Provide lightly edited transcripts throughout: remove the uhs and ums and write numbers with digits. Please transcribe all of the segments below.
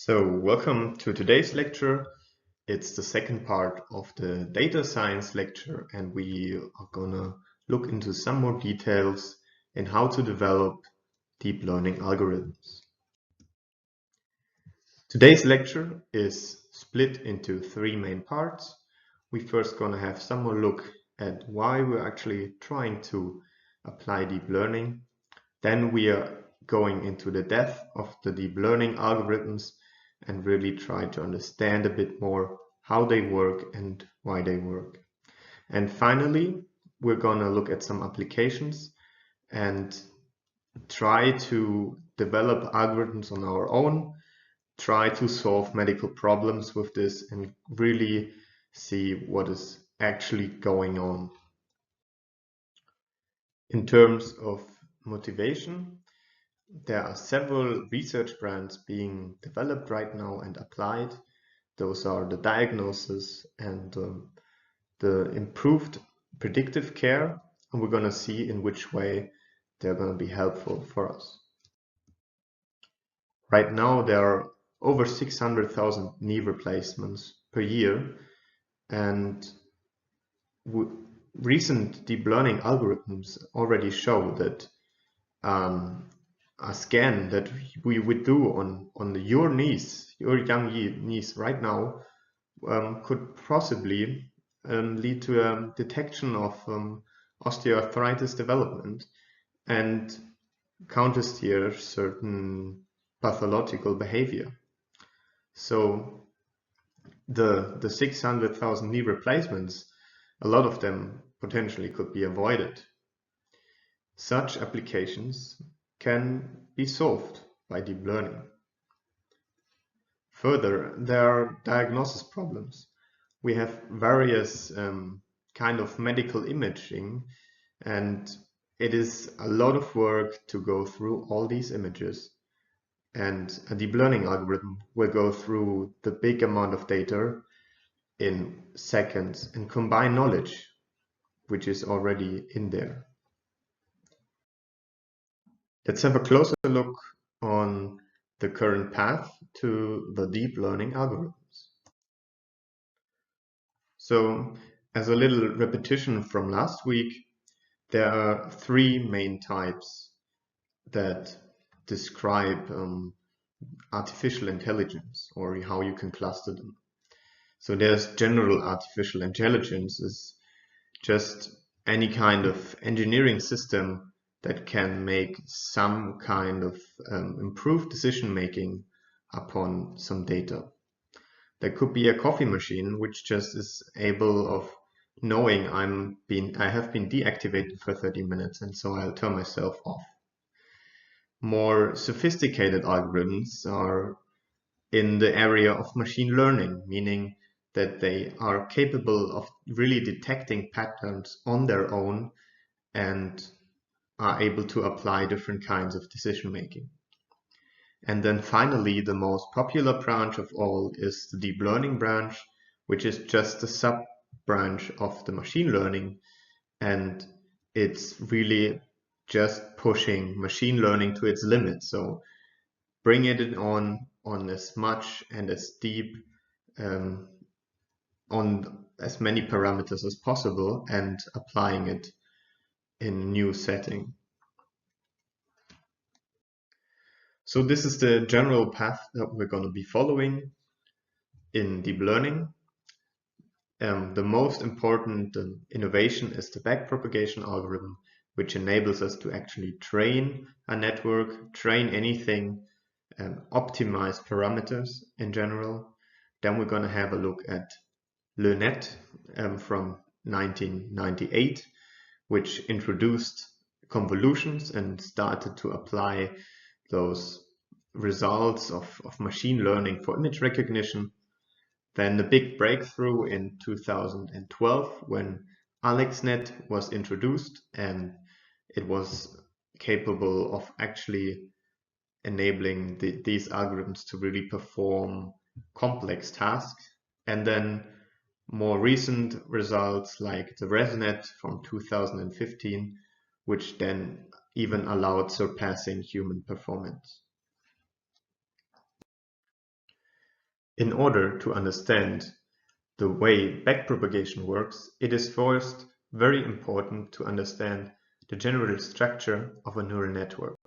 So, welcome to today's lecture. It's the second part of the data science lecture, and we are gonna look into some more details in how to develop deep learning algorithms. Today's lecture is split into three main parts. We're first gonna have some more look at why we're actually trying to apply deep learning. Then we are going into the depth of the deep learning algorithms and really try to understand a bit more how they work and why they work. And finally, we're going to look at some applications and try to develop algorithms on our own, try to solve medical problems with this, and really see what is actually going on. In terms of motivation, there are several research brands being developed right now and applied. Those are the diagnosis and the improved predictive care, and we're going to see in which way they're going to be helpful for us. Right now, there are over 600,000 knee replacements per year, and recent deep learning algorithms already show that a scan that we would do on your knees, your young knees right now, could possibly lead to a detection of osteoarthritis development and countersteer certain pathological behavior. So the 600,000 knee replacements, a lot of them potentially could be avoided. Such applications can be solved by deep learning. Further, there are diagnosis problems. We have various kind of medical imaging, and it is a lot of work to go through all these images. And a deep learning algorithm will go through the big amount of data in seconds and combine knowledge, which is already in there. Let's have a closer look on the current path to the deep learning algorithms. So, as a little repetition from last week, there are three main types that describe artificial intelligence, or how you can cluster them. So there's general artificial intelligence, is just any kind of engineering system that can make some kind of improved decision making upon some data. There could be a coffee machine which just is able of knowing I have been deactivated for 30 minutes, and so I'll turn myself off. More sophisticated algorithms are in the area of machine learning, meaning that they are capable of really detecting patterns on their own and are able to apply different kinds of decision making. And then finally, the most popular branch of all is the deep learning branch, which is just a sub-branch of the machine learning, and it's really just pushing machine learning to its limits. So bring it on as much and as deep on as many parameters as possible and applying it in new setting. So this is the general path that we're going to be following in deep learning. The most important innovation is the backpropagation algorithm, which enables us to actually train a network, train anything, optimize parameters in general. Then we're going to have a look at LeNet from 1998, which introduced convolutions and started to apply those results of machine learning for image recognition. Then the big breakthrough in 2012 when AlexNet was introduced, and it was capable of actually enabling these algorithms to really perform complex tasks. And then more recent results like the ResNet from 2015, which then even allowed surpassing human performance. In order to understand the way backpropagation works, it is first very important to understand the general structure of a neural network.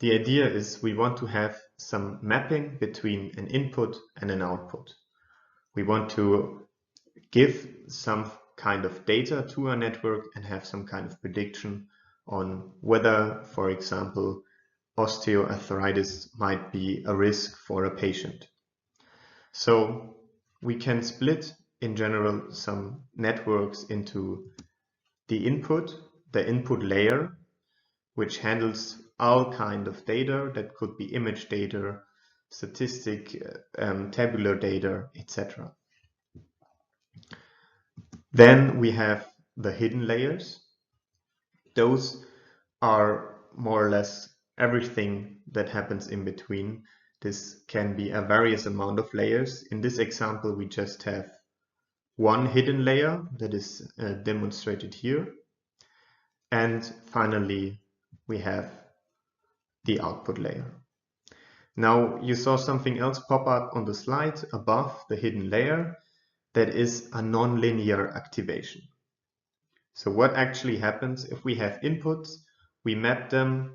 The idea is we want to have some mapping between an input and an output. We want to give some kind of data to a network and have some kind of prediction on whether, for example, osteoarthritis might be a risk for a patient. So we can split in general some networks into the input layer, which handles all kind of data that could be image data, statistic, tabular data, etc. Then we have the hidden layers. Those are more or less everything that happens in between. This can be a various amount of layers. In this example, we just have one hidden layer that is demonstrated here. And finally, we have the output layer. Now you saw something else pop up on the slide above the hidden layer. That is a nonlinear activation. So what actually happens if we have inputs, we map them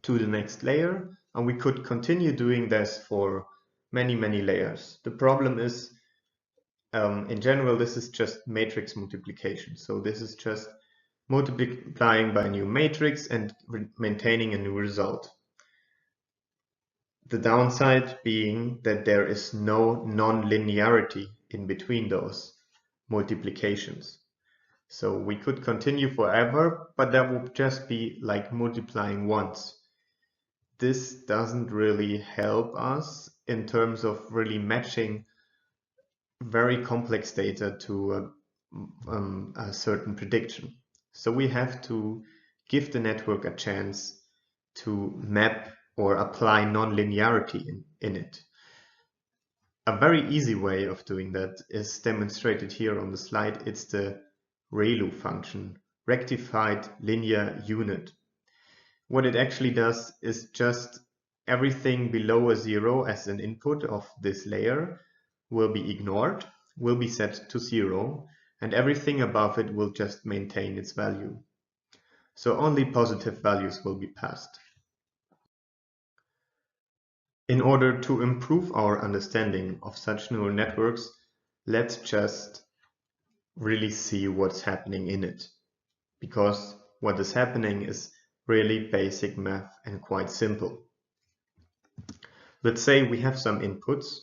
to the next layer, and we could continue doing this for many layers. The problem is, in general, this is just matrix multiplication. So this is just multiplying by a new matrix and maintaining a new result. The downside being that there is no non-linearity in between those multiplications. So we could continue forever, but that would just be like multiplying once. This doesn't really help us in terms of really matching very complex data to a certain prediction. So we have to give the network a chance to map or apply nonlinearity in it. A very easy way of doing that is demonstrated here on the slide. It's the ReLU function, rectified linear unit. What it actually does is just everything below a 0 as an input of this layer will be ignored, will be set to 0, and everything above it will just maintain its value. So only positive values will be passed. In order to improve our understanding of such neural networks, let's just really see what's happening in it. Because what is happening is really basic math and quite simple. Let's say we have some inputs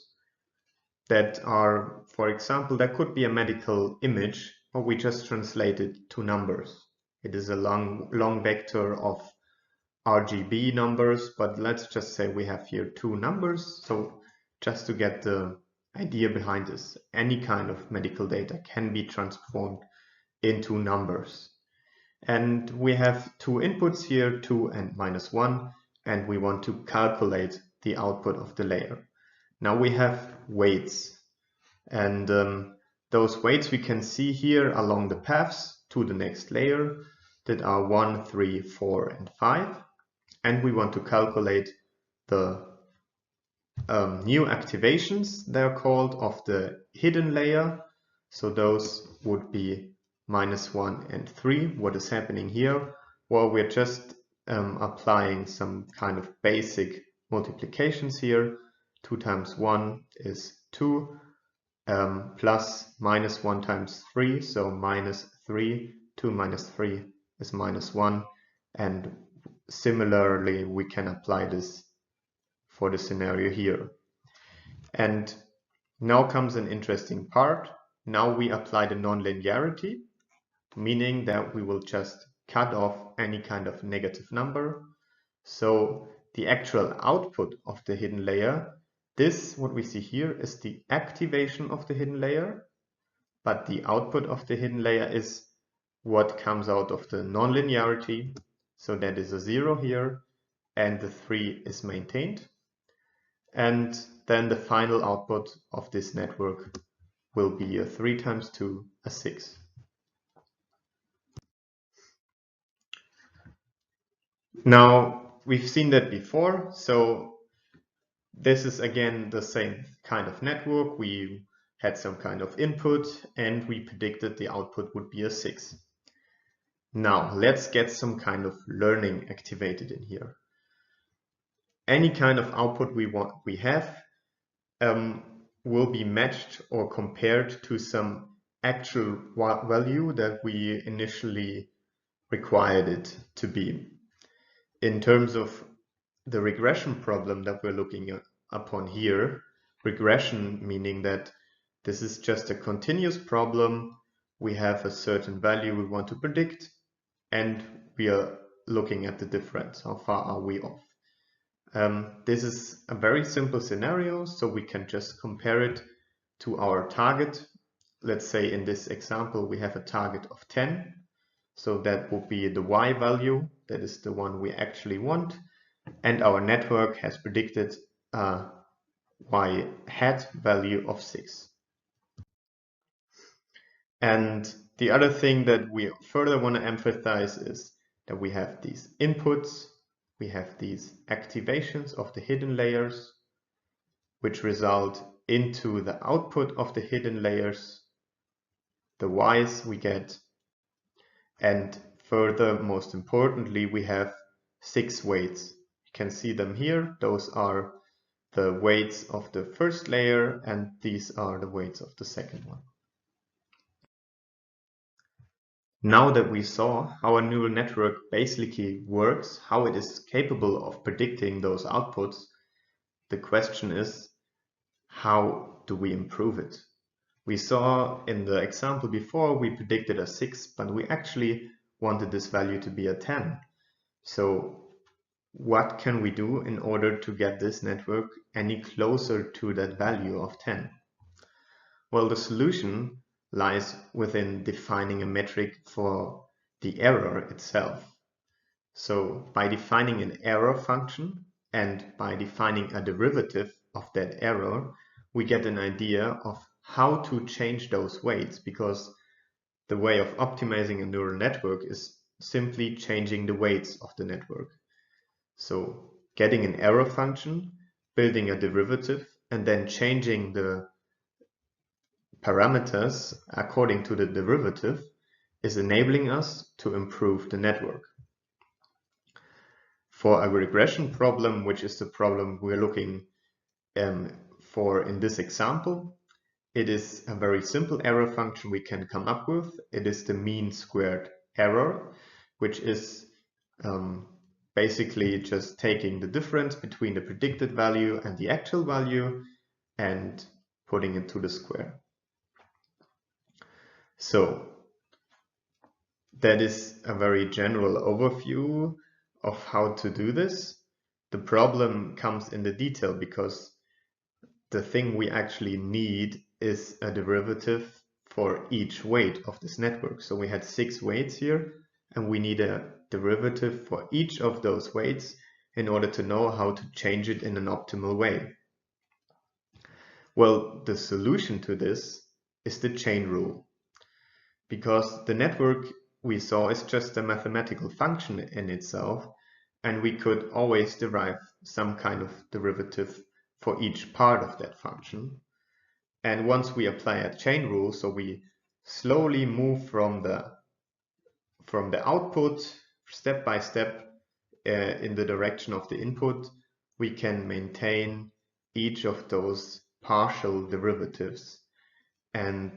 that are, for example, that could be a medical image, or we just translate it to numbers. It is a long vector of RGB numbers, but let's just say we have here two numbers. So just to get the idea behind this, any kind of medical data can be transformed into numbers. And we have two inputs here, 2 and -1, and we want to calculate the output of the layer. Now we have weights, and those weights we can see here along the paths to the next layer that are 1, 3, 4, and 5. And we want to calculate the new activations, they're called, of the hidden layer. So those would be -1 and 3. What is happening here? Well, we're just applying some kind of basic multiplications here. 2 times 1 is 2, plus -1 times 3, so -3. 2 minus 3 is -1, and similarly we can apply this for the scenario here. And now comes an interesting part. Now we apply the nonlinearity, meaning that we will just cut off any kind of negative number. So the actual output of the hidden layer, this, what we see here, is the activation of the hidden layer, but the output of the hidden layer is what comes out of the nonlinearity. So that is a 0 here, and the 3 is maintained. And then the final output of this network will be a 3 times 2, a 6. Now, we've seen that before, so This is again the same kind of network. We had some kind of input and we predicted the output would be a 6. Now let's get some kind of learning activated in here. Any kind of output we have will be matched or compared to some actual value that we initially required it to be. In terms of the regression problem that we're looking upon here, regression meaning that this is just a continuous problem. We have a certain value we want to predict, and we are looking at the difference. How far are we off? This is a very simple scenario, so we can just compare it to our target. Let's say in this example we have a target of 10, so that would be the y value, that is the one we actually want, and our network has predicted a y hat value of 6. And the other thing that we further want to emphasize is that we have these inputs, we have these activations of the hidden layers, which result into the output of the hidden layers, the y's we get, and further, most importantly, we have 6 weights. You can see them here. Those are the weights of the first layer, and these are the weights of the second one. Now that we saw how a neural network basically works, how it is capable of predicting those outputs, the question is, how do we improve it? We saw in the example before, we predicted a 6, but we actually wanted this value to be a 10. So what can we do in order to get this network any closer to that value of 10? Well, the solution lies within defining a metric for the error itself. So by defining an error function and by defining a derivative of that error, we get an idea of how to change those weights, because the way of optimizing a neural network is simply changing the weights of the network. So getting an error function, building a derivative, and then changing the parameters according to the derivative is enabling us to improve the network. For a regression problem, which is the problem we're looking for in this example, it is a very simple error function we can come up with. It is the mean squared error, which is basically just taking the difference between the predicted value and the actual value and putting it to the square. So that is a very general overview of how to do this. The problem comes in the detail, because the thing we actually need is a derivative for each weight of this network. So we had 6 weights here, and we need a derivative for each of those weights in order to know how to change it in an optimal way. Well, the solution to this is the chain rule, because the network we saw is just a mathematical function in itself, and we could always derive some kind of derivative for each part of that function. And once we apply a chain rule, so we slowly move from the output step by step in the direction of the input, we can maintain each of those partial derivatives and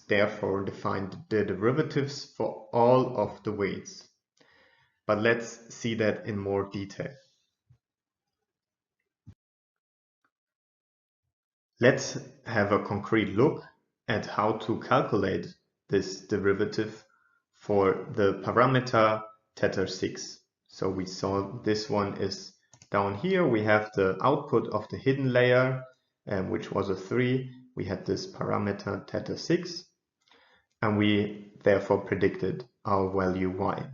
therefore define the derivatives for all of the weights. But let's see that in more detail. Let's have a concrete look at how to calculate this derivative for the parameter θ6. So we saw this one is down here. We have the output of the hidden layer, which was a 3. We had this parameter θ6, and we therefore predicted our value y.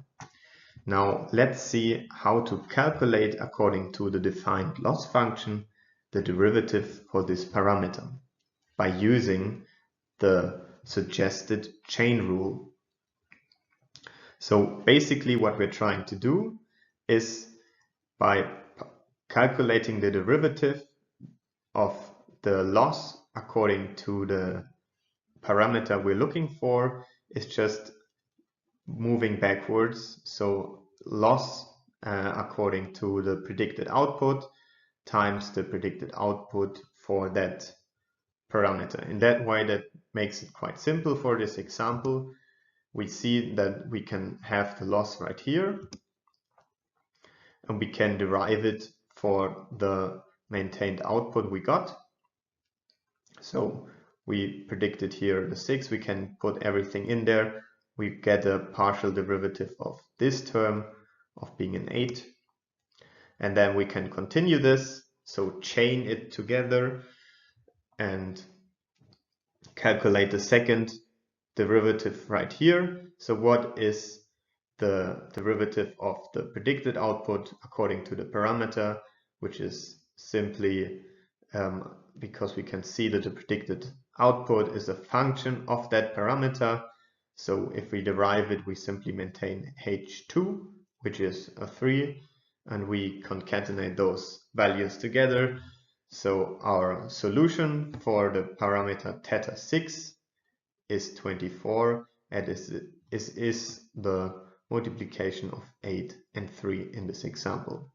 Now let's see how to calculate, according to the defined loss function, the derivative for this parameter by using the suggested chain rule. So basically what we're trying to do is, by calculating the derivative, of the loss according to the parameter we're looking for is just moving backwards. So loss according to the predicted output times the predicted output for that parameter. In that way, that makes it quite simple for this example. We see that we can have the loss right here, and we can derive it for the maintained output we got. So we predicted here the 6, we can put everything in there. We get a partial derivative of this term of being an 8. And then we can continue this, so chain it together and calculate the second derivative right here. So what is the derivative of the predicted output according to the parameter, which is simply because we can see that the predicted output is a function of that parameter. So if we derive it, we simply maintain h2, which is a 3, and we concatenate those values together. So our solution for the parameter theta 6 is 24, and is the multiplication of 8 and 3 in this example.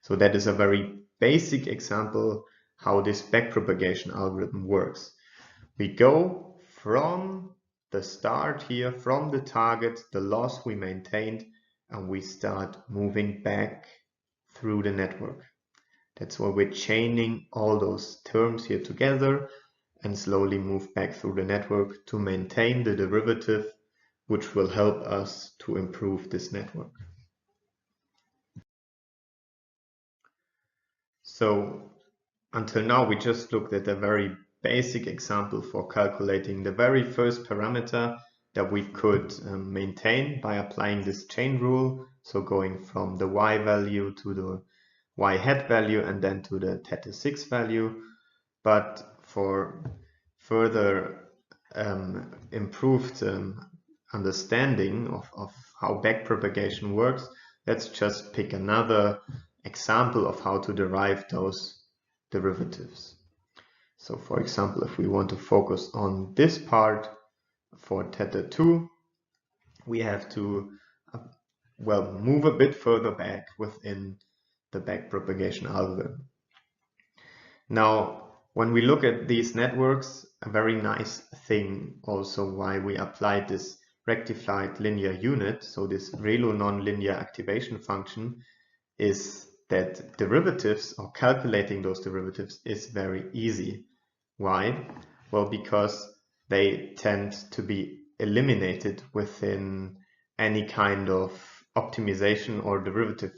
So that is a very basic example how this backpropagation algorithm works. We go from the start here, from the target, the loss we maintained, and we start moving back through the network. That's why we're chaining all those terms here together and slowly move back through the network to maintain the derivative, which will help us to improve this network. So until now, we just looked at a very basic example for calculating the very first parameter that we could maintain by applying this chain rule. So going from the y value to the y hat value and then to the theta 6 value. But for further improved understanding of how backpropagation works, let's just pick another example of how to derive those derivatives. So for example, if we want to focus on this part for theta 2, we have to move a bit further back within the backpropagation algorithm. Now, when we look at these networks, a very nice thing also why we applied this rectified linear unit, so this ReLU nonlinear activation function, is that derivatives or calculating those derivatives is very easy. Why? Well, because they tend to be eliminated within any kind of optimization or derivative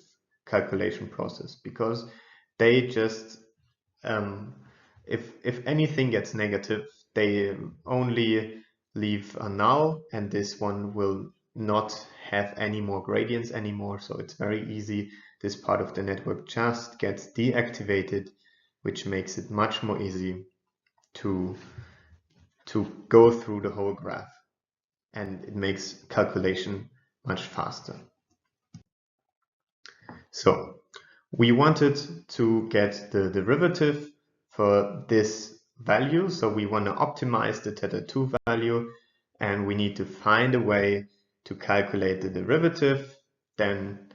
calculation process, because they just if anything gets negative, they only leave a null, and this one will not have any more gradients anymore. So it's very easy. This part of the network just gets deactivated, which makes it much more easy to go through the whole graph, and it makes calculation much faster. So we wanted to get the derivative for this value. So we want to optimize the theta 2 value, and we need to find a way to calculate the derivative then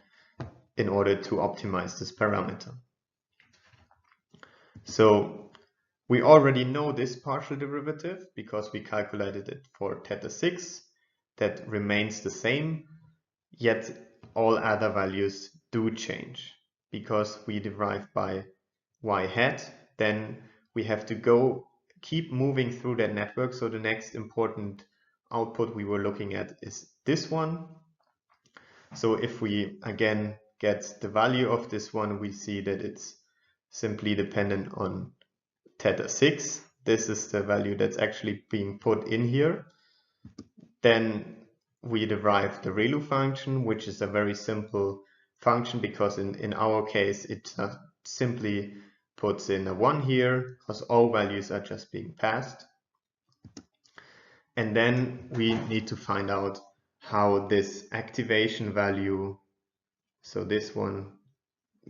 in order to optimize this parameter. So we already know this partial derivative because we calculated it for theta 6. That remains the same, yet all other values do change because we derive by y hat. Then we have to keep moving through that network. So the next important output we were looking at is this one. So if we again get the value of this one, we see that it's simply dependent on theta 6. This is the value that's actually being put in here. Then we derive the ReLU function, which is a very simple function because in our case it simply puts in a 1 here because all values are just being passed. And then we need to find out how this activation value, so this one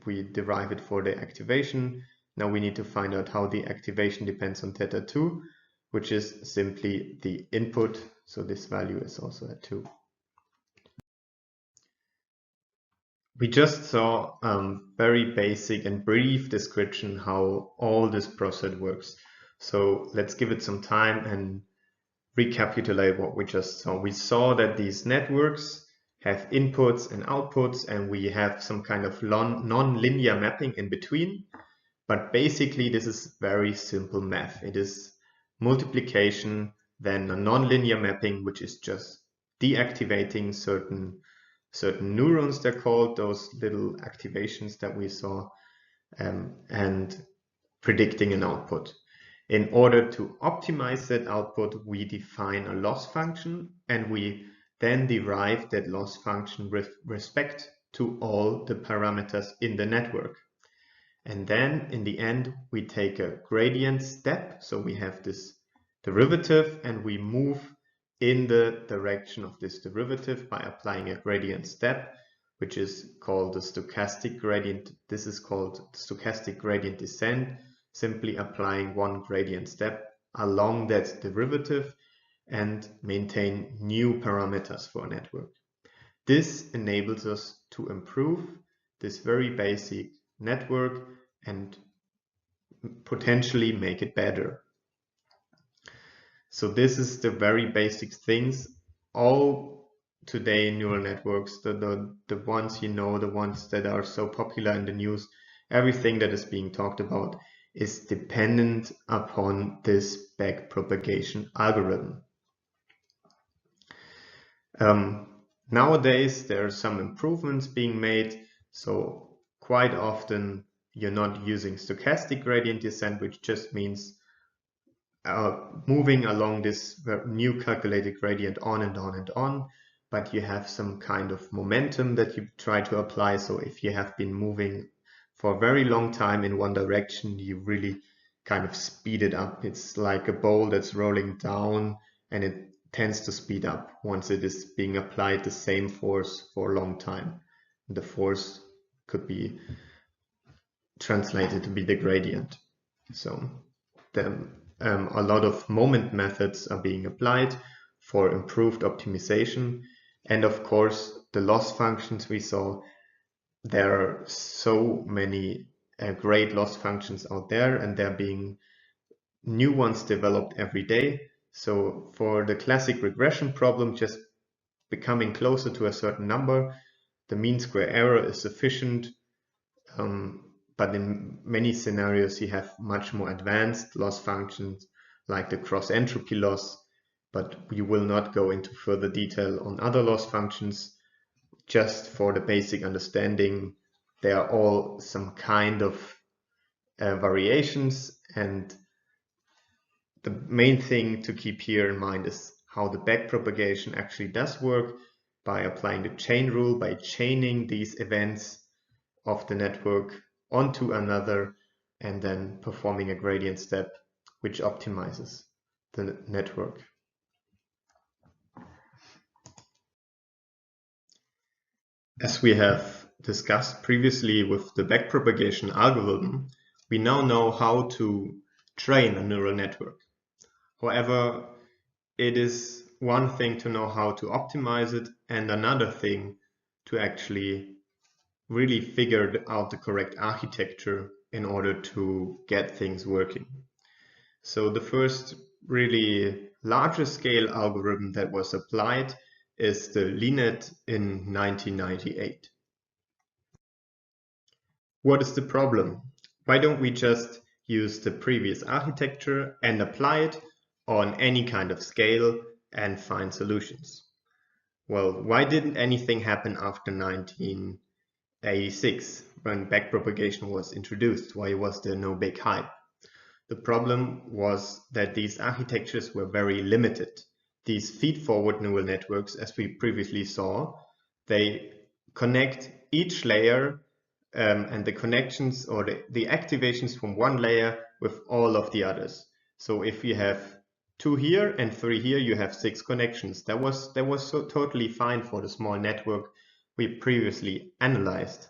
we derive it for the activation Now we need to find out how the activation depends on theta 2, which is simply the input. So this value is also at 2. We just saw very basic and brief description how all this process works. So let's give it some time and recapitulate what we just saw. We saw that these networks have inputs and outputs, and we have some kind of non-linear mapping in between. But basically, this is very simple math. It is multiplication, then a non-linear mapping, which is just deactivating certain neurons, they're called, those little activations that we saw, and predicting an output. In order to optimize that output, we define a loss function, and we then derive that loss function with respect to all the parameters in the network. And then in the end, we take a gradient step. So we have this derivative and we move in the direction of this derivative by applying a gradient step, which is called the stochastic gradient. This is called stochastic gradient descent, simply applying one gradient step along that derivative and maintain new parameters for a network. This enables us to improve this very basic network and potentially make it better. So this is the very basic things. All today neural networks, the ones you know, the ones that are so popular in the news, everything that is being talked about is dependent upon this backpropagation algorithm. Nowadays, there are some improvements being made. So quite often you're not using stochastic gradient descent, which just means moving along this new calculated gradient on and on and on, but you have some kind of momentum that you try to apply. So if you have been moving for a very long time in one direction, you really kind of speed it up. It's like a ball that's rolling down and it tends to speed up once it is being applied the same force for a long time. The force could be translated to be the gradient. So a lot of moment methods are being applied for improved optimization. And of course, the loss functions we saw, there are so many great loss functions out there, and there are being new ones developed every day. So for the classic regression problem, just becoming closer to a certain number, the mean square error is sufficient. But in many scenarios, you have much more advanced loss functions like the cross entropy loss, but we will not go into further detail on other loss functions. Just for the basic understanding, they are all some kind of variations, and the main thing to keep here in mind is how the backpropagation actually does work by applying the chain rule, by chaining these events of the network onto another and then performing a gradient step which optimizes the network. As we have discussed previously with the backpropagation algorithm, we now know how to train a neural network. However, it is one thing to know how to optimize it and another thing to actually really figure out the correct architecture in order to get things working. So the first really larger scale algorithm that was applied is the LeNet in 1998. What is the problem? Why don't we just use the previous architecture and apply it on any kind of scale and find solutions? Well, why didn't anything happen after 1986 when backpropagation was introduced? Why was there no big hype? The problem was that these architectures were very limited. These feed-forward neural networks, as we previously saw, they connect each layer and the connections or the activations from one layer with all of the others. So if you have 2 here and 3 here, you have 6 connections. That was so totally fine for the small network we previously analyzed.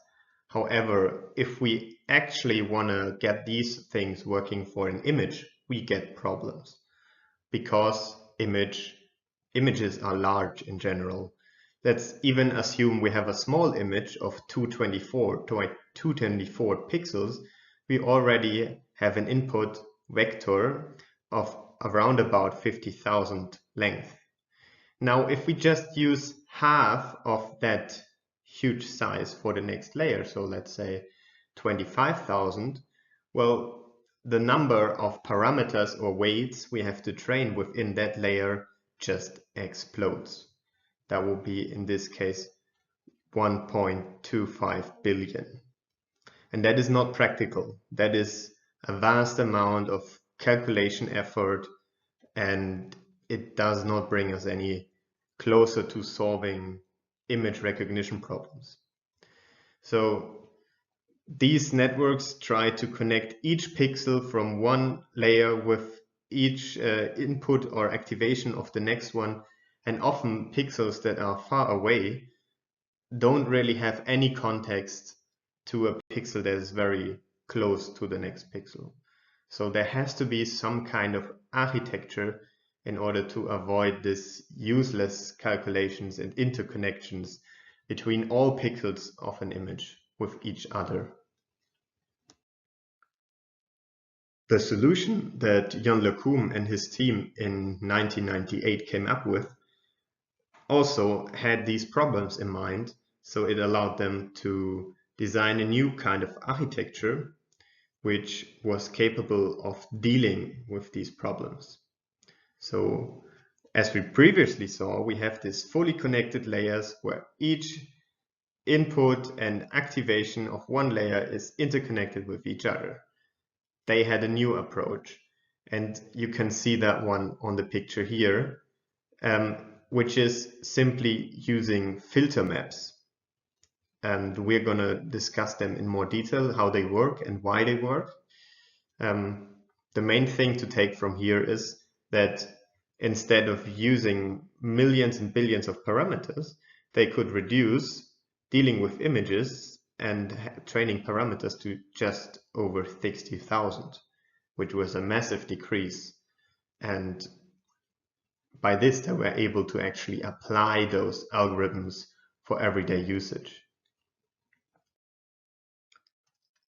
However, if we actually want to get these things working for an image, we get problems because images are large in general. Let's even assume we have a small image of 224 pixels. We already have an input vector of around about 50,000 length. Now, if we just use half of that huge size for the next layer, so let's say 25,000, well, the number of parameters or weights we have to train within that layer just explodes. That will be, in this case, 1.25 billion. And that is not practical. That is a vast amount of calculation effort, and it does not bring us any closer to solving image recognition problems. So these networks try to connect each pixel from one layer with each input or activation of the next one, and often pixels that are far away don't really have any context to a pixel that is very close to the next pixel. So there has to be some kind of architecture in order to avoid this useless calculations and interconnections between all pixels of an image with each other. The solution that Yann LeCun and his team in 1998 came up with also had these problems in mind, so it allowed them to design a new kind of architecture which was capable of dealing with these problems. So as we previously saw, we have these fully connected layers where each input and activation of one layer is interconnected with each other. They had a new approach, and you can see that one on the picture here, which is simply using filter maps. And we're going to discuss them in more detail, how they work and why they work. The main thing to take from here is that instead of using millions and billions of parameters, they could reduce dealing with images and training parameters to just over 60,000, which was a massive decrease. And by this, they were able to actually apply those algorithms for everyday usage.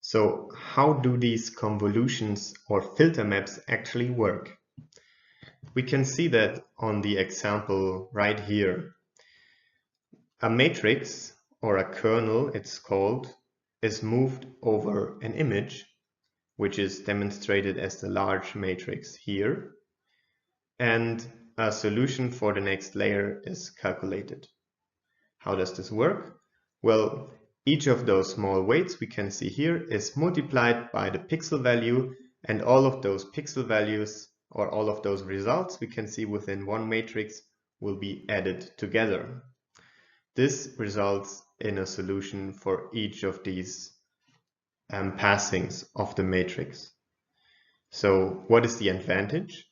So how do these convolutions or filter maps actually work? We can see that on the example right here. A matrix, or a kernel it's called, is moved over an image, which is demonstrated as the large matrix here, and a solution for the next layer is calculated. How does this work? Well, each of those small weights we can see here is multiplied by the pixel value, and all of those pixel values or all of those results we can see within one matrix will be added together. This results in a solution for each of these passings of the matrix. So what is the advantage?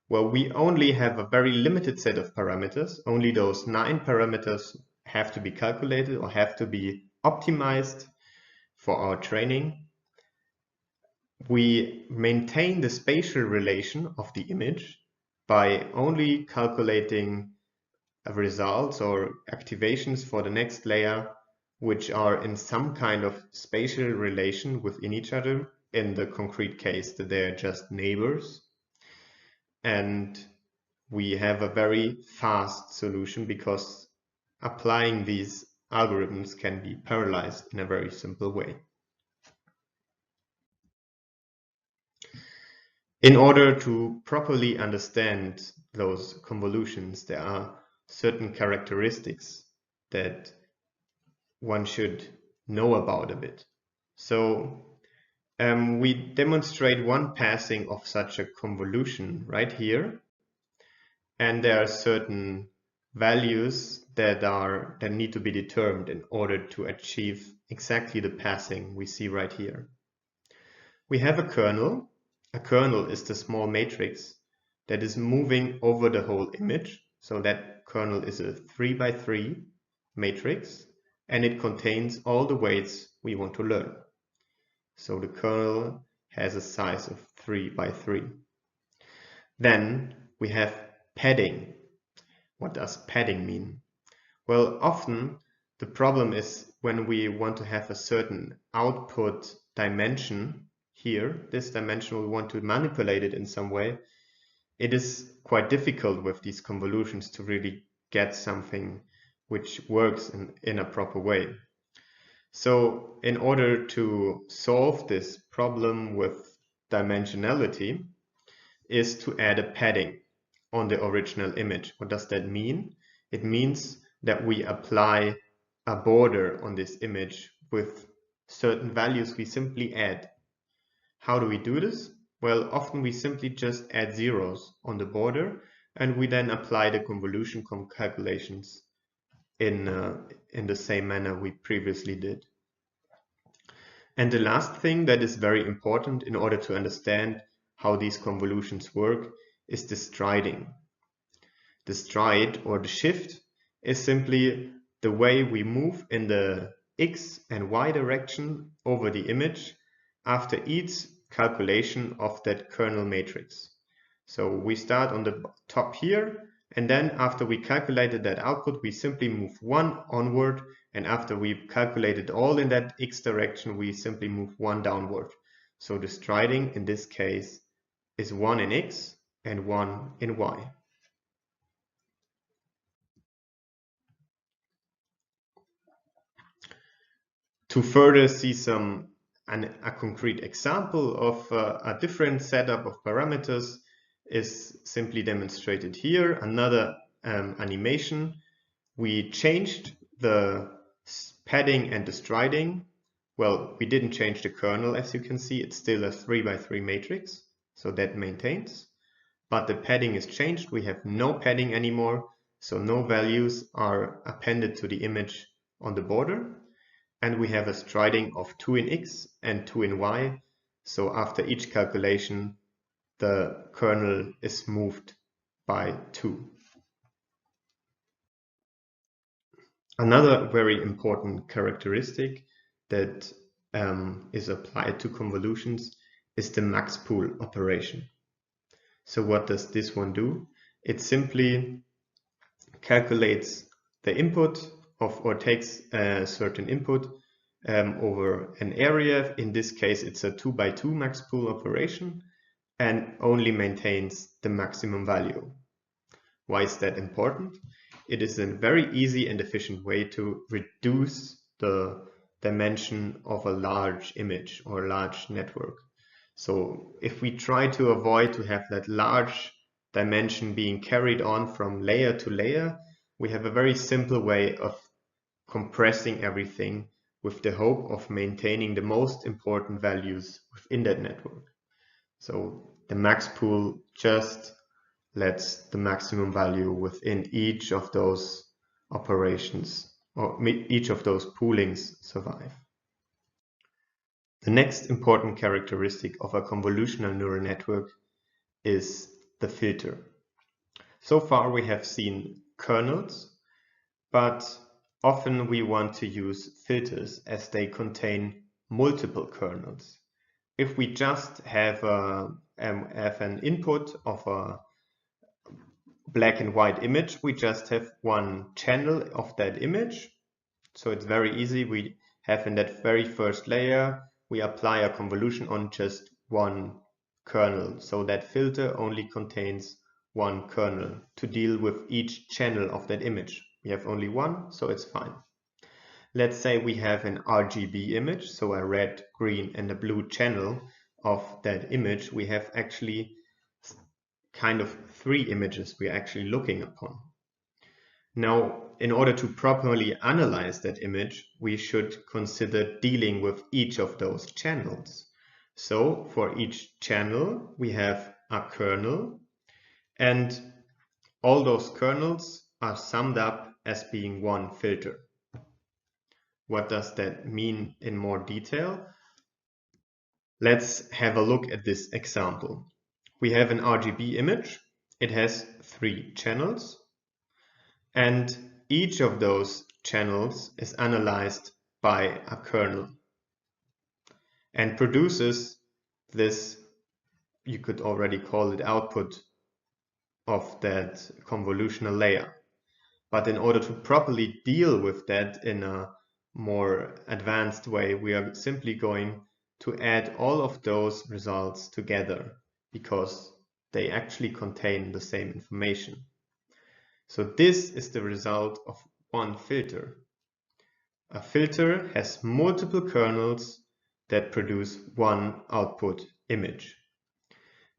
Well, we only have a very limited set of parameters. Only those 9 parameters have to be calculated or have to be optimized for our training. We maintain the spatial relation of the image by only calculating results or activations for the next layer which are in some kind of spatial relation within each other. In the concrete case that they're just neighbors. And we have a very fast solution because applying these algorithms can be parallelized in a very simple way. In order to properly understand those convolutions, there are certain characteristics that one should know about a bit. So we demonstrate one passing of such a convolution right here, and there are certain values that need to be determined in order to achieve exactly the passing we see right here. We have a kernel. A kernel is the small matrix that is moving over the whole image. So that kernel is a 3 by 3 matrix, and it contains all the weights we want to learn. So the kernel has a size of 3 by 3. Then we have padding. What does padding mean? Well, often the problem is when we want to have a certain output dimension here, this dimension we want to manipulate it in some way, it is quite difficult with these convolutions to really get something which works in a proper way. So in order to solve this problem with dimensionality is to add a padding on the original image. What does that mean? It means that we apply a border on this image with certain values we simply add. How do we do this? Well, often we simply just add zeros on the border and we then apply the convolution calculations in the same manner we previously did. And the last thing that is very important in order to understand how these convolutions work is the striding. The stride or the shift is simply the way we move in the X and Y direction over the image after each calculation of that kernel matrix. So we start on the top here, and then after we calculated that output, we simply move 1 onward, and after we've calculated all in that X direction, we simply move 1 downward. So the striding in this case is 1 in X and 1 in Y. To further see a concrete example of a different setup of parameters is simply demonstrated here. Another animation. We changed the padding and the striding. Well, we didn't change the kernel, as you can see. It's still a 3 by 3 matrix, so that maintains. But the padding is changed. We have no padding anymore, so no values are appended to the image on the border. And we have a striding of 2 in X and 2 in Y. So after each calculation, the kernel is moved by 2. Another very important characteristic that is applied to convolutions is the max pool operation. So what does this one do? It simply calculates the input or takes a certain input over an area. In this case, it's a 2 by 2 max pool operation and only maintains the maximum value. Why is that important? It is a very easy and efficient way to reduce the dimension of a large image or large network. So if we try to avoid to have that large dimension being carried on from layer to layer, we have a very simple way of compressing everything with the hope of maintaining the most important values within that network. So the max pool just lets the maximum value within each of those operations or each of those poolings survive. The next important characteristic of a convolutional neural network is the filter. So far we have seen kernels, but often we want to use filters as they contain multiple kernels. If we just have an input of a black and white image, we just have one channel of that image. So it's very easy. We have in that very first layer, we apply a convolution on just one kernel. So that filter only contains one kernel to deal with each channel of that image. We have only one, so it's fine. Let's say we have an RGB image, so a red, green, and a blue channel of that image. We have actually kind of 3 images we are actually looking upon. Now, in order to properly analyze that image, we should consider dealing with each of those channels. So for each channel, we have a kernel, and all those kernels are summed up as being one filter. What does that mean in more detail? Let's have a look at this example. We have an RGB image. It has 3 channels, and each of those channels is analyzed by a kernel and produces this, you could already call it output of that convolutional layer. But in order to properly deal with that in a more advanced way, we are simply going to add all of those results together because they actually contain the same information. So this is the result of one filter. A filter has multiple kernels that produce one output image.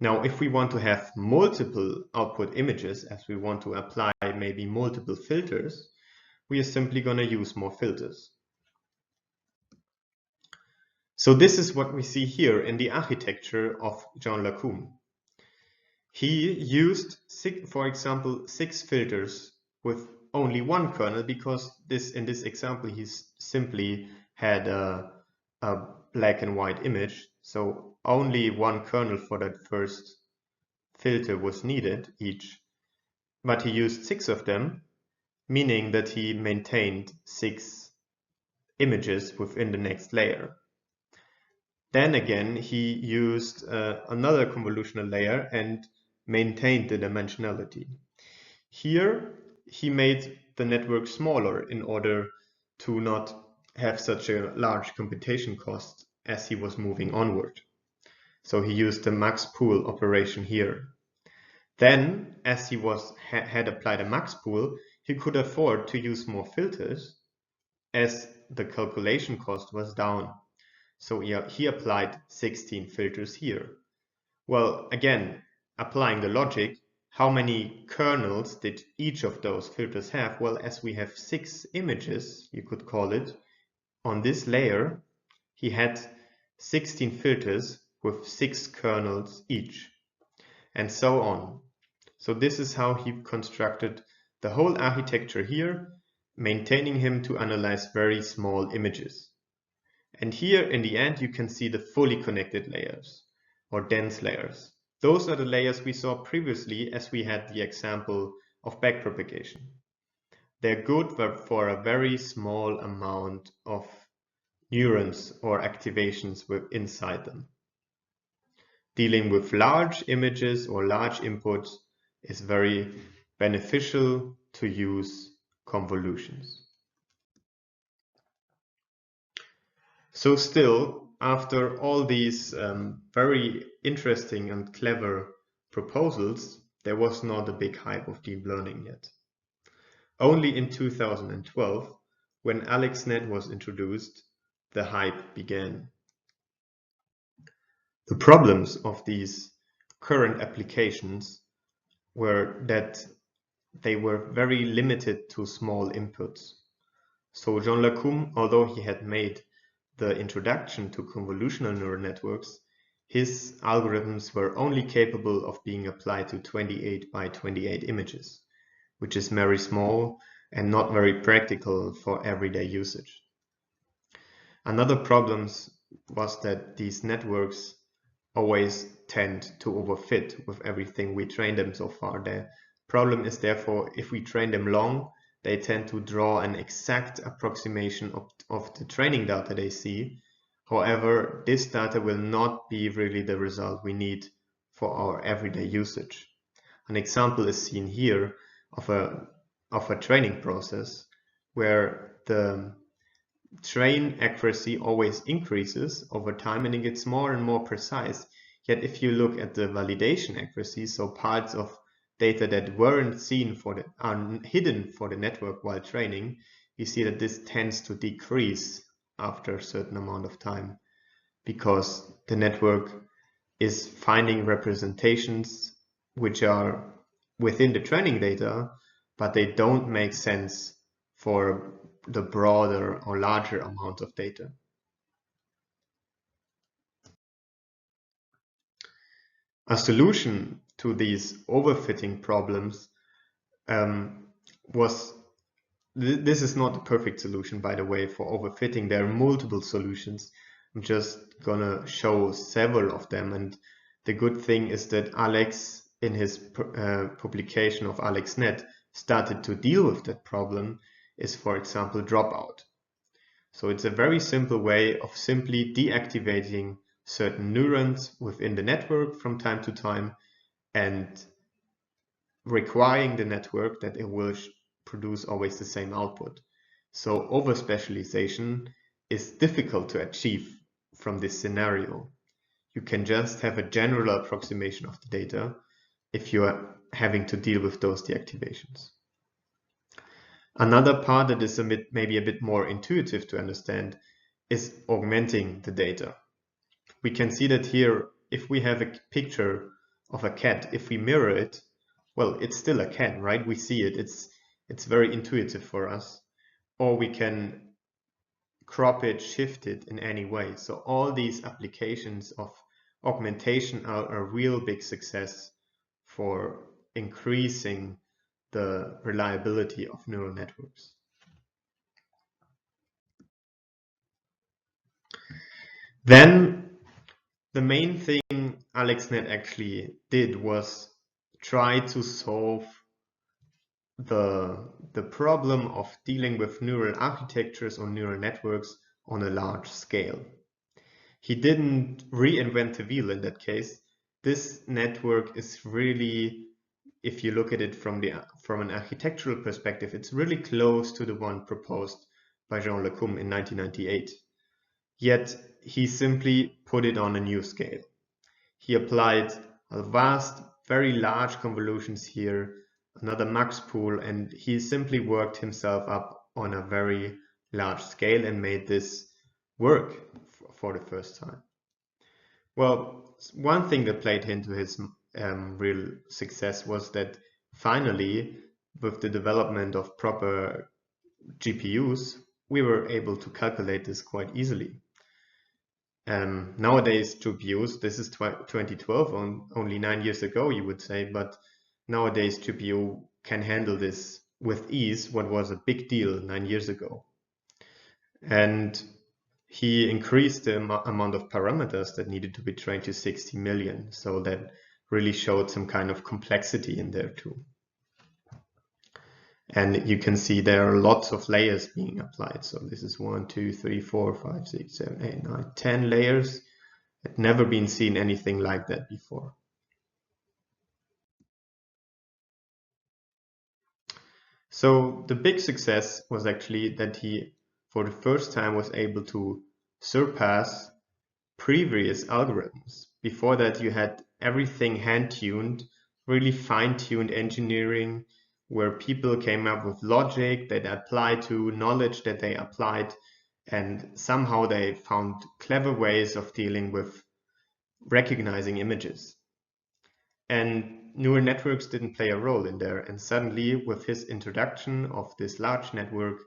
Now, if we want to have multiple output images, as we want to apply maybe multiple filters, we are simply going to use more filters. So this is what we see here in the architecture of Jean LeCun. He used, for example, 6 filters with only one kernel because in this example he simply had a black and white image. So only one kernel for that first filter was needed each. But he used 6 of them, meaning that he maintained 6 images within the next layer. Then again, he used another convolutional layer and maintained the dimensionality. Here, he made the network smaller in order to not have such a large computation cost as he was moving onward. So he used the max pool operation here. Then, as he had applied a max pool, he could afford to use more filters as the calculation cost was down. So he applied 16 filters here. Well, again, applying the logic, how many kernels did each of those filters have? Well, as we have 6 images, you could call it, on this layer, he had 16 filters with 6 kernels each, and so on. So this is how he constructed the whole architecture here, maintaining him to analyze very small images. And here in the end you can see the fully connected layers or dense layers. Those are the layers we saw previously as we had the example of backpropagation. They're good for a very small amount of neurons or activations inside them. Dealing with large images or large inputs is very beneficial to use convolutions. So still, after all these very interesting and clever proposals, there was not a big hype of deep learning yet. Only in 2012, when AlexNet was introduced, the hype began. The problems of these current applications were that they were very limited to small inputs. So Jean LeCun, although he had made the introduction to convolutional neural networks, his algorithms were only capable of being applied to 28 by 28 images, which is very small and not very practical for everyday usage. Another problem was that these networks always tend to overfit with everything we train them so far. The problem is therefore, if we train them long, they tend to draw an exact approximation of the training data they see. However, this data will not be really the result we need for our everyday usage. An example is seen here of a training process where the train accuracy always increases over time and it gets more and more precise. Yet if you look at the validation accuracy, so parts of data that weren't seen are hidden for the network while training, you see that this tends to decrease after a certain amount of time because the network is finding representations which are within the training data, but they don't make sense for the broader or larger amount of data. A solution to these overfitting problems this is not a perfect solution, by the way, for overfitting. There are multiple solutions. I'm just gonna show several of them, and the good thing is that Alex, in his publication of AlexNet, started to deal with that problem is, for example, dropout. So it's a very simple way of simply deactivating certain neurons within the network from time to time and requiring the network that it will produce always the same output. So over-specialization is difficult to achieve from this scenario. You can just have a general approximation of the data if you are having to deal with those deactivations. Another part that is maybe a bit more intuitive to understand is augmenting the data. We can see that here, if we have a picture of a cat, if we mirror it, well, it's still a cat, right? We see it, it's very intuitive for us. Or we can crop it, shift it in any way. So all these applications of augmentation are a real big success for increasing the reliability of neural networks. Then the main thing AlexNet actually did was try to solve the problem of dealing with neural architectures or neural networks on a large scale. He didn't reinvent the wheel in that case. This network is really, if you look at it from an architectural perspective, it's really close to the one proposed by Jean LeCun in 1998. Yet he simply put it on a new scale. He applied a vast, very large convolutions here, another max pool, and he simply worked himself up on a very large scale and made this work for the first time. Well, one thing that played into his real success was that finally, with the development of proper GPUs, we were able to calculate this quite easily. Nowadays, GPUs, this is 2012, only 9 years ago, you would say, but nowadays GPU can handle this with ease, what was a big deal 9 years ago. And he increased the amount of parameters that needed to be trained to 60 million. So that really showed some kind of complexity in there too. And you can see there are lots of layers being applied. So this is 1, 2, 3, 4, 5, 6, 7, 8, 9, 10 layers. I'd never been seen anything like that before. So the big success was actually that he, for the first time, was able to surpass previous algorithms. Before that, you had everything hand-tuned, really fine-tuned engineering, where people came up with logic that applied to knowledge that they applied, and somehow they found clever ways of dealing with recognizing images. And neural networks didn't play a role in there, and suddenly, with his introduction of this large network,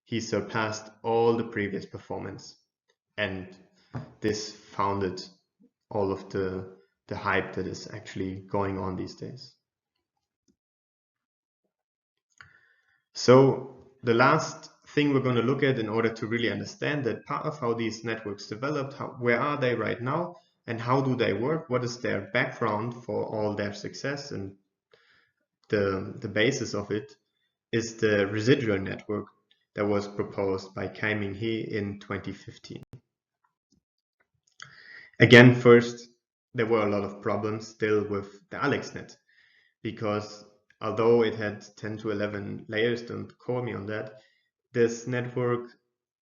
he surpassed all the previous performance. And this founded all of the hype that is actually going on these days. So the last thing we're going to look at in order to really understand that part of how these networks developed, where are they right now, and how do they work, what is their background for all their success, and the basis of it is the residual network that was proposed by Kai-Ming He in 2015. Again, first, there were a lot of problems still with the AlexNet, because although it had 10 to 11 layers, don't quote me on that, this network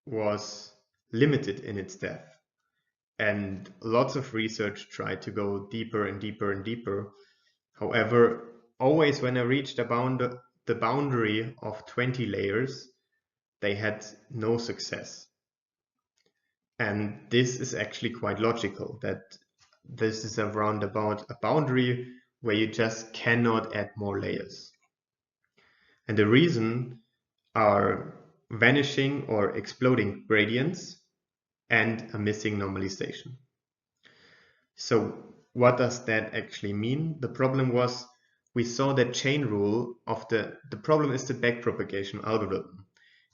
was limited in its depth. And lots of research tried to go deeper and deeper and deeper. However, always when I reached the boundary of 20 layers, they had no success. And this is actually quite logical, that this is around about a boundary where you just cannot add more layers. And the reason are vanishing or exploding gradients and a missing normalization. So what does that actually mean? The problem was, we saw that chain rule of the problem is the backpropagation algorithm.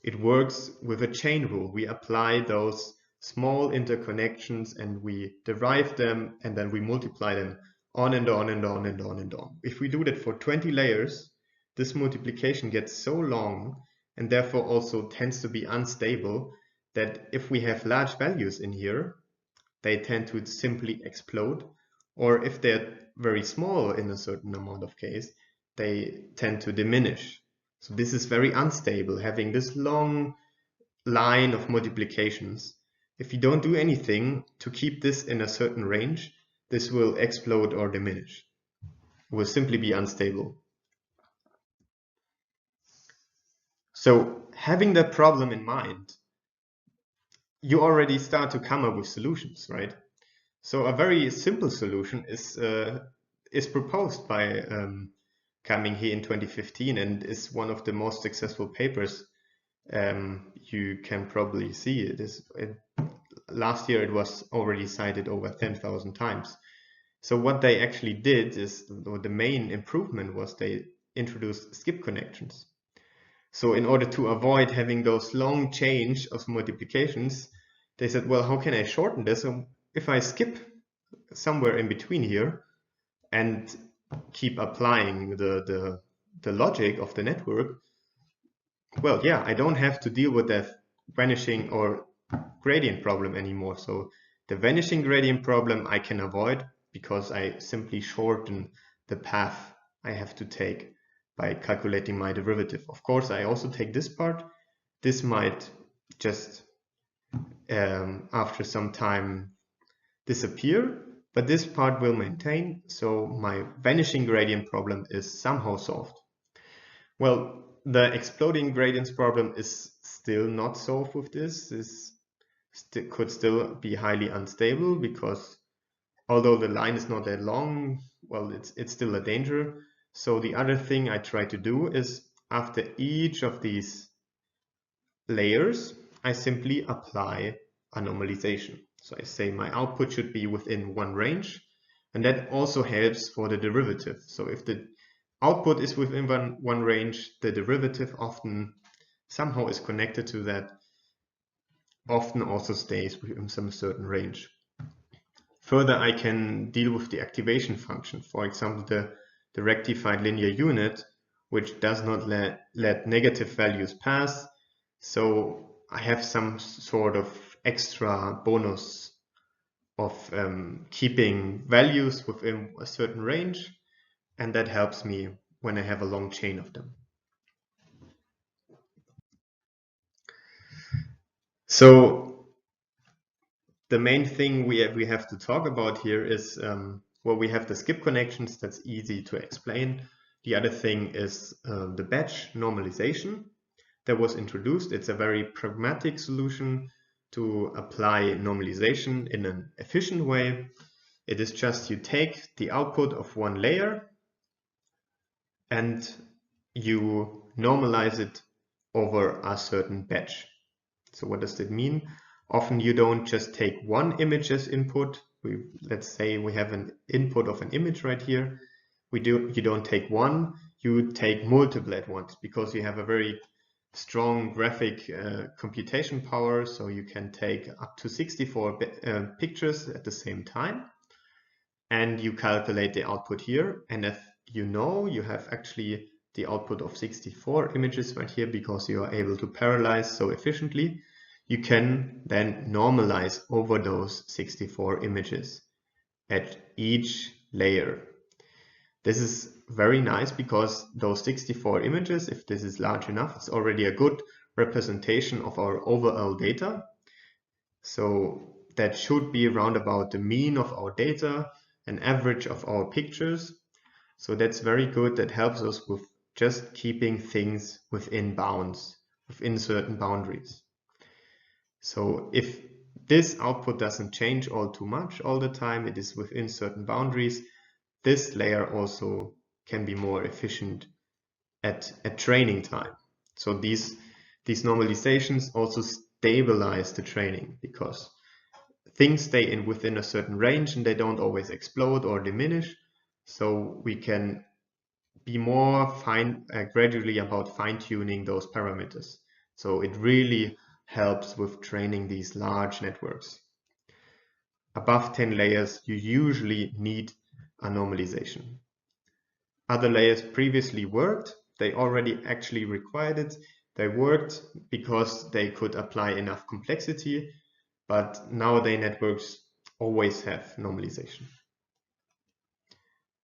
It works with a chain rule. We apply those small interconnections and we derive them, and then we multiply them on and on and on and on and on. If we do that for 20 layers, this multiplication gets so long and therefore also tends to be unstable, that if we have large values in here, they tend to simply explode, or if they're very small in a certain amount of case, they tend to diminish. So this is very unstable, having this long line of multiplications. If you don't do anything to keep this in a certain range, this will explode or diminish. It will simply be unstable. So having that problem in mind, you already start to come up with solutions, right? So a very simple solution is proposed by Ka-Ming He in 2015 and is one of the most successful papers. You can probably see it. Last year it was already cited over 10,000 times. So what they actually did is, the main improvement was they introduced skip connections. So in order to avoid having those long chains of multiplications, they said, well, how can I shorten this? So if I skip somewhere in between here and keep applying the logic of the network, well, yeah, I don't have to deal with that vanishing or gradient problem anymore. So the vanishing gradient problem I can avoid because I simply shorten the path I have to take by calculating my derivative. Of course, I also take this part. This might just after some time disappear, but this part will maintain, so my vanishing gradient problem is somehow solved. Well, the exploding gradients problem is still not solved with this. This could still be highly unstable because although the line is not that long, well, it's still a danger. So the other thing I try to do is after each of these layers, I simply apply a normalization. So I say my output should be within one range, and that also helps for the derivative. So if the output is within one range, the derivative often somehow is connected to that, often also stays within some certain range. Further, I can deal with the activation function. For example, the rectified linear unit, which does not let negative values pass. So I have some sort of extra bonus of keeping values within a certain range, and that helps me when I have a long chain of them. So the main thing we have to talk about here is, well, we have the skip connections. That's easy to explain. The other thing is the batch normalization that was introduced. It's a very pragmatic solution to apply normalization in an efficient way. It is just you take the output of one layer and you normalize it over a certain batch. So what does that mean? Often you don't just take one image as input. Let's say we have an input of an image right here. You don't take one, you take multiple at once because you have a very strong graphic computation power. So you can take up to 64 pictures at the same time, and you calculate the output here. And if you know you have actually the output of 64 images right here because you are able to parallelize so efficiently, you can then normalize over those 64 images at each layer. This is very nice because those 64 images, if this is large enough, it's already a good representation of our overall data. So that should be around about the mean of our data, an average of our pictures. So that's very good. That helps us with just keeping things within bounds, within certain boundaries. So if this output doesn't change all too much all the time, it is within certain boundaries, this layer also can be more efficient at training time. So these normalizations also stabilize the training because things stay within a certain range and they don't always explode or diminish. So we can be more gradually about fine-tuning those parameters. So it really helps with training these large networks. Above 10 layers, you usually need a normalization. Other layers previously worked, they already actually required it, They worked because they could apply enough complexity, but nowadays networks always have normalization.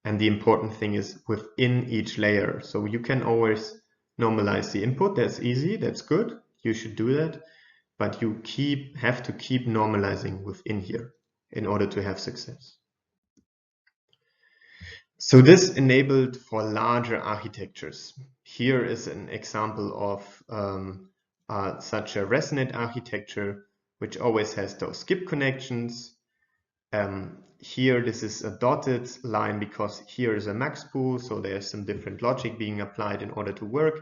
And the important thing is within each layer. So you can always normalize the input. That's easy, that's good. You should do that. But you have to keep normalizing within here in order to have success. So this enabled for larger architectures. Here is an example of such a ResNet architecture, which always has those skip connections. Here this is a dotted line because here is a max pool, so there's some different logic being applied in order to work,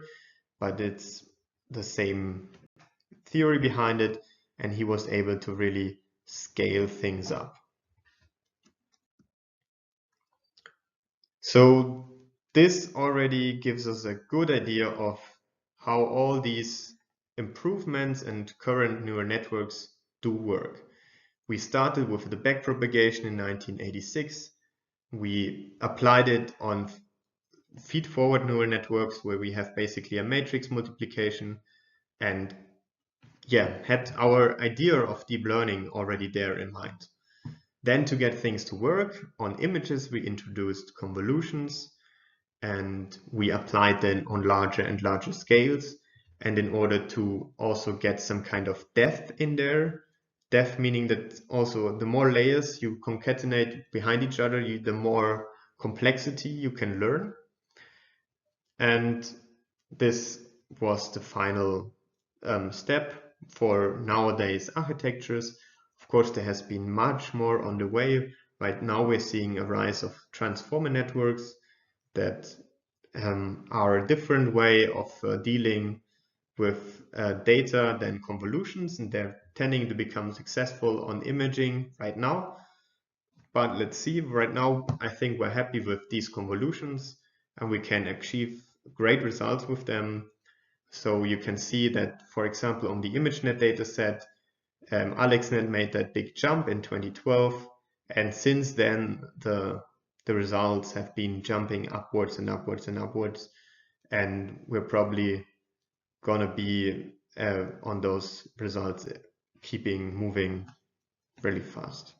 but it's the same theory behind it, and he was able to really scale things up. So this already gives us a good idea of how all these improvements and current neural networks do work. We started with the backpropagation in 1986. We applied it on feed-forward neural networks where we have basically a matrix multiplication and had our idea of deep learning already there in mind. Then to get things to work on images, we introduced convolutions and we applied them on larger and larger scales. And in order to also get some kind of depth in there, depth meaning that also the more layers you concatenate behind each other, the more complexity you can learn. And this was the final step for nowadays architectures. Of course, there has been much more on the way. Right now we're seeing a rise of transformer networks that are a different way of dealing with data than convolutions, and they're tending to become successful on imaging right now. But let's see, right now I think we're happy with these convolutions and we can achieve great results with them. So you can see that, for example, on the ImageNet dataset, AlexNet made that big jump in 2012, and since then the results have been jumping upwards and upwards and upwards, and we're probably gonna be on those results keeping moving really fast.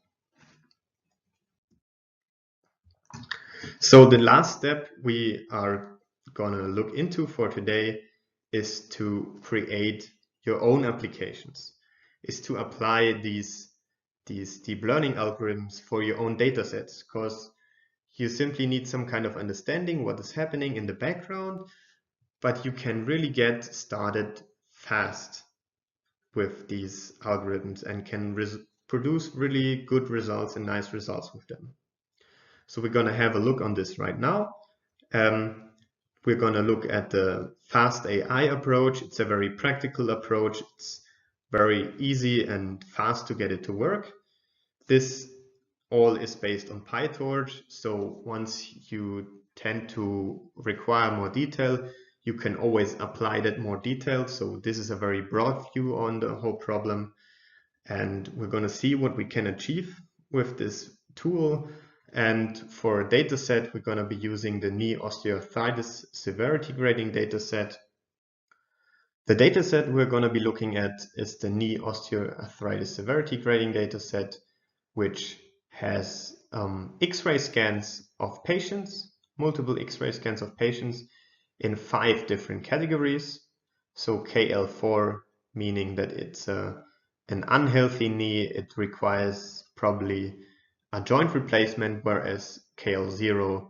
So the last step we are gonna look into for today is to create your own applications, is to apply these deep learning algorithms for your own data sets, because you simply need some kind of understanding what is happening in the background, but you can really get started fast with these algorithms and can produce really good results and nice results with them. So we're going to have a look on this right now. We're going to look at the fast AI approach. It's a very practical approach. It's very easy and fast to get it to work. This all is based on PyTorch. So once you tend to require more detail, you can always apply that more detail. So this is a very broad view on the whole problem. And we're going to see what we can achieve with this tool. And for a data set, we're going to be using the knee osteoarthritis severity grading data set. The data set we're going to be looking at is the knee osteoarthritis severity grading data set, which has X-ray scans of patients, multiple X-ray scans of patients in 5 different categories. So KL4 meaning that it's an unhealthy knee, it requires probably a joint replacement, whereas KL0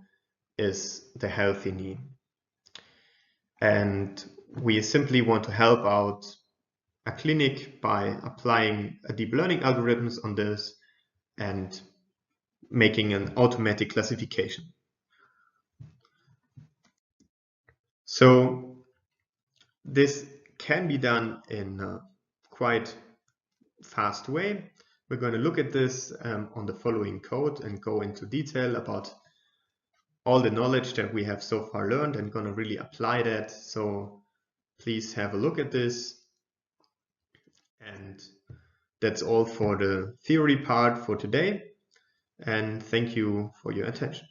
is the healthy knee. And we simply want to help out a clinic by applying deep learning algorithms on this and making an automatic classification. So this can be done in a quite fast way. We're going to look at this on the following code and go into detail about all the knowledge that we have so far learned and going to really apply that. So please have a look at this. And that's all for the theory part for today. And thank you for your attention.